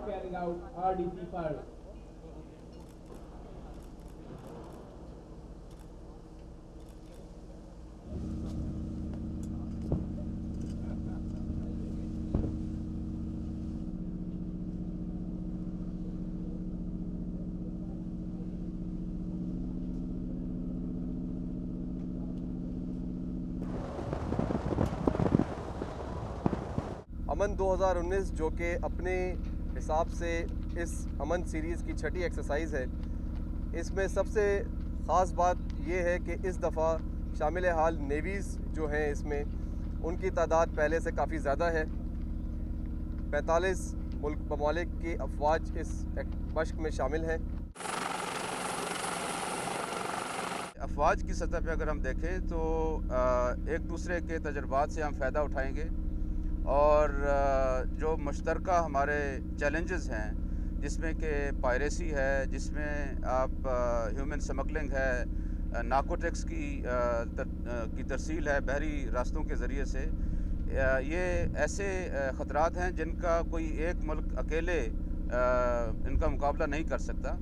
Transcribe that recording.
carrying out RDC firing. अमन 2019 जो कि अपने हिसाब से इस अमन सीरीज़ की छठी एक्सरसाइज है, इसमें सबसे ख़ास बात यह है कि इस दफ़ा शामिल हाल नेवीज़ जो हैं इसमें उनकी तादाद पहले से काफ़ी ज़्यादा है। 45 मुल्क ममालिक की अफवाज इस मश्क में शामिल हैं। अफवाज की सतह पे अगर हम देखें तो एक दूसरे के तजुर्बात से हम फ़ायदा उठाएंगे और जो मुश्तरका हमारे चैलेंजेस हैं, जिसमें कि पायरेसी है, जिसमें आप ह्यूमन स्मगलिंग है, नार्कोटिक्स की तरसील है बहरी रास्तों के ज़रिए से, ये ऐसे ख़तरात हैं जिनका कोई एक मुल्क अकेले इनका मुकाबला नहीं कर सकता।